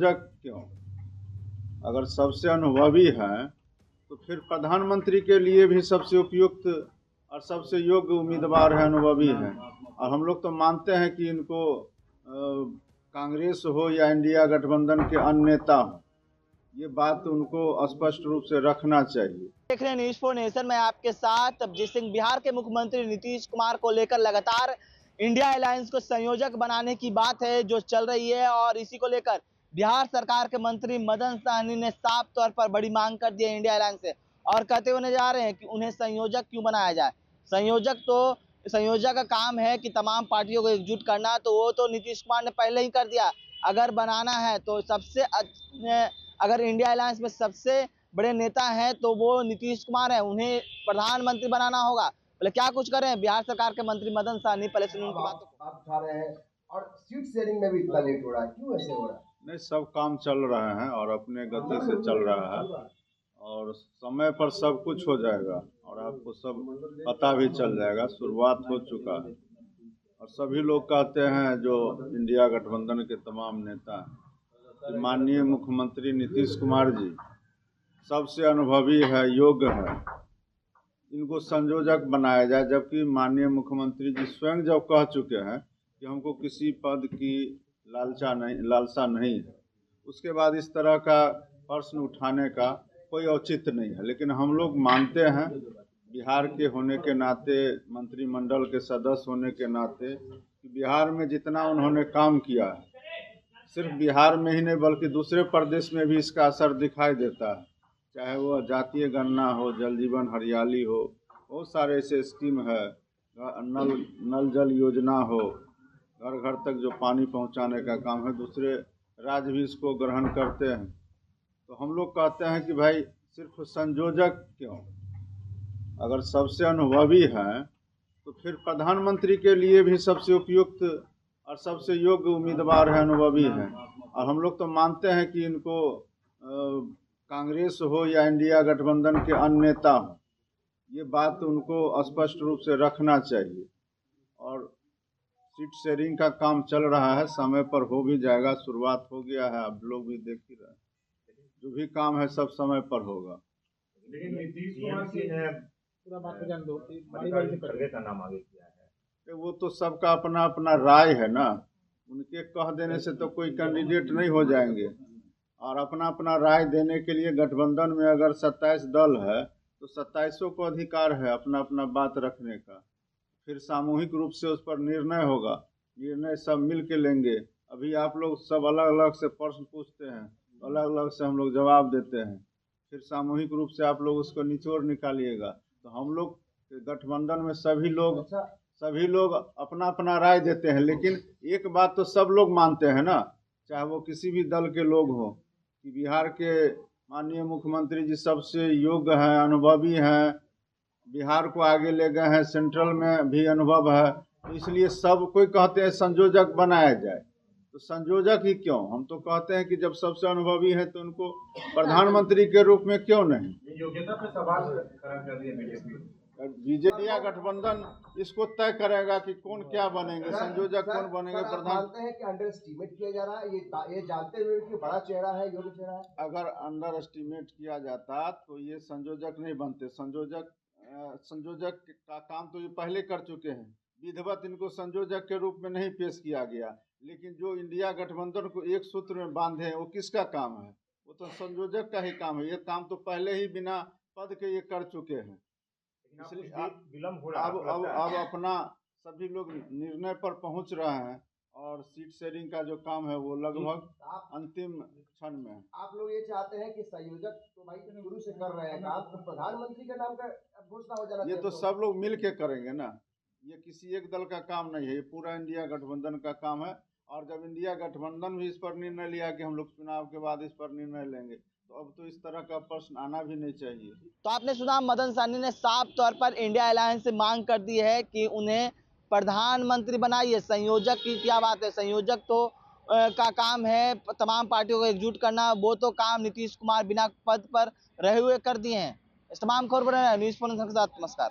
संयोजक क्यों? अगर सबसे अनुभवी हैं तो फिर प्रधानमंत्री के लिए भी सबसे उपयुक्त और सबसे योग्य उम्मीदवार है, अनुभवी हैं। और हम लोग तो मानते हैं कि इनको कांग्रेस हो या इंडिया गठबंधन के अन्य नेता हो, ये बात उनको स्पष्ट रूप से रखना चाहिए। देख रहे हैं न्यूज़ फॉर नेशन में आपके साथ अभिजीत सिंह। बिहार के मुख्यमंत्री नीतीश कुमार को लेकर लगातार इंडिया अलायंस को संयोजक बनाने की बात है जो चल रही है, और इसी को लेकर बिहार सरकार के मंत्री मदन सहनी ने साफ तौर पर बड़ी मांग कर दी है इंडिया अलायंस से, और कहते हुए जा रहे हैं कि उन्हें संयोजक क्यों बनाया जाए। संयोजक का काम है कि तमाम पार्टियों को एकजुट करना, तो वो तो नीतीश कुमार ने पहले ही कर दिया। अगर बनाना है तो अगर इंडिया अलायंस में सबसे बड़े नेता हैं तो वो नीतीश कुमार हैं, उन्हें प्रधानमंत्री बनाना होगा। पहले क्या कुछ कर रहे हैं बिहार सरकार के मंत्री मदन सहनी, पहले सुनिए उनकी बातों को। आप उठा रहे हैं और सीट शेयरिंग में भी इतना लेट हो रहा है, क्यों ऐसे हो रहा है? नहीं, सब काम चल रहे हैं और अपने गति से चल रहा है और समय पर सब कुछ हो जाएगा और आपको सब पता भी चल जाएगा। शुरुआत हो चुका है और सभी लोग कहते हैं, जो इंडिया गठबंधन के तमाम नेता हैं, कि माननीय मुख्यमंत्री नीतीश कुमार जी सबसे अनुभवी है, योग्य है, इनको संयोजक बनाया जाए। जबकि माननीय मुख्यमंत्री जी स्वयं जब कह चुके हैं कि हमको किसी पद की लालसा नहीं है, उसके बाद इस तरह का प्रश्न उठाने का कोई औचित्य नहीं है। लेकिन हम लोग मानते हैं, बिहार के होने के नाते, मंत्रिमंडल के सदस्य होने के नाते, कि बिहार में जितना उन्होंने काम किया है, सिर्फ बिहार में ही नहीं बल्कि दूसरे प्रदेश में भी इसका असर दिखाई देता है। चाहे वो जातीय गणना हो, जल जीवन हरियाली हो, बहुत सारे ऐसे स्कीम है, नल जल योजना हो, घर घर तक जो पानी पहुंचाने का काम है, दूसरे राज्य भी इसको ग्रहण करते हैं। तो हम लोग कहते हैं कि भाई सिर्फ संयोजक क्यों? अगर सबसे अनुभवी हैं तो फिर प्रधानमंत्री के लिए भी सबसे उपयुक्त और सबसे योग्य उम्मीदवार है, अनुभवी हैं। और हम लोग तो मानते हैं कि इनको कांग्रेस हो या इंडिया गठबंधन के अन्य नेता हो, ये बात उनको स्पष्ट रूप से रखना चाहिए। और सीट शेयरिंग का काम चल रहा है, समय पर हो भी जाएगा, शुरुआत हो गया है, आप लोग भी देख ही रहे हैं। जो भी काम है सब समय पर होगा। लेकिन नीतीश कुमार जी ने पूरा बात को जान दो कि मल्लिकार्जुन खड़गे का नाम आगे किया है। वो तो सबका अपना अपना राय है ना, उनके कह देने से तो कोई कैंडिडेट नहीं हो जाएंगे। और अपना अपना राय देने के लिए गठबंधन में अगर 27 दल है तो 27 को अधिकार है अपना अपना बात रखने का। फिर सामूहिक रूप से उस पर निर्णय होगा, निर्णय सब मिल के लेंगे। अभी आप लोग सब अलग अलग से प्रश्न पूछते हैं, अलग अलग से हम लोग जवाब देते हैं, फिर सामूहिक रूप से आप लोग उसको निचोड़ निकालिएगा। तो हम लोग गठबंधन में सभी लोग अपना अपना राय देते हैं, लेकिन एक बात तो सब लोग मानते हैं ना, चाहे वो किसी भी दल के लोग हों, कि बिहार के माननीय मुख्यमंत्री जी सबसे योग्य हैं, अनुभवी हैं, बिहार को आगे ले गए हैं, सेंट्रल में भी अनुभव है। तो इसलिए सब कोई कहते हैं संयोजक बनाया जाए। तो संयोजक ही क्यों? हम तो कहते हैं कि जब सबसे अनुभवी है तो उनको प्रधानमंत्री के रूप में क्यों नहीं? योग्यता पे सवाल खड़ा कर दिया बीजेपी या गठबंधन इसको तय करेगा कि कौन क्या बनेंगे, संयोजक कौन बनेंगे, प्रधान। मानते हैं कि अंडर एस्टिमेट किया जा रहा है, ये जानते हुए कि बड़ा चेहरा है, योग्य चेहरा है। अगर अंडर एस्टिमेट किया जाता तो ये संयोजक नहीं बनते। संयोजक का काम तो ये पहले कर चुके हैं, विधिवत इनको संयोजक के रूप में नहीं पेश किया गया। लेकिन जो इंडिया गठबंधन को एक सूत्र में बांधे हैं, वो किसका काम है? वो तो संयोजक का ही काम है। ये काम तो पहले ही बिना पद के ये कर चुके हैं। इसलिए विलम्ब हो रहा है। अब अपना सभी लोग निर्णय पर पहुंच रहे हैं और सीट शेयरिंग का जो काम है वो लगभग अंतिम क्षण में है। आप लोग ये चाहते हैं कि संयोजक तो भाई शुरू से कर रहे हैं काम, तो प्रधानमंत्री के नाम का घोषणा हो जाना चाहिए। ये तो सब लोग मिल के करेंगे ना, ये किसी एक दल का काम नहीं है, ये पूरा इंडिया गठबंधन का काम है। और जब इंडिया गठबंधन भी इस पर निर्णय लिया कि हम लोग चुनाव के बाद इस पर निर्णय लेंगे, तो अब तो इस तरह का प्रश्न आना भी नहीं चाहिए। तो आपने सुना, मदन सहनी ने साफ तौर पर इंडिया अलायंस से मांग कर दी है कि उन्हें प्रधानमंत्री बनाइए। संयोजक की क्या बात है? संयोजक तो का काम है तमाम पार्टियों को एकजुट करना, वो तो काम नीतीश कुमार बिना पद पर रहे हुए कर दिए हैं। इस तमाम खबर न्यूज़ 4 के साथ नमस्कार।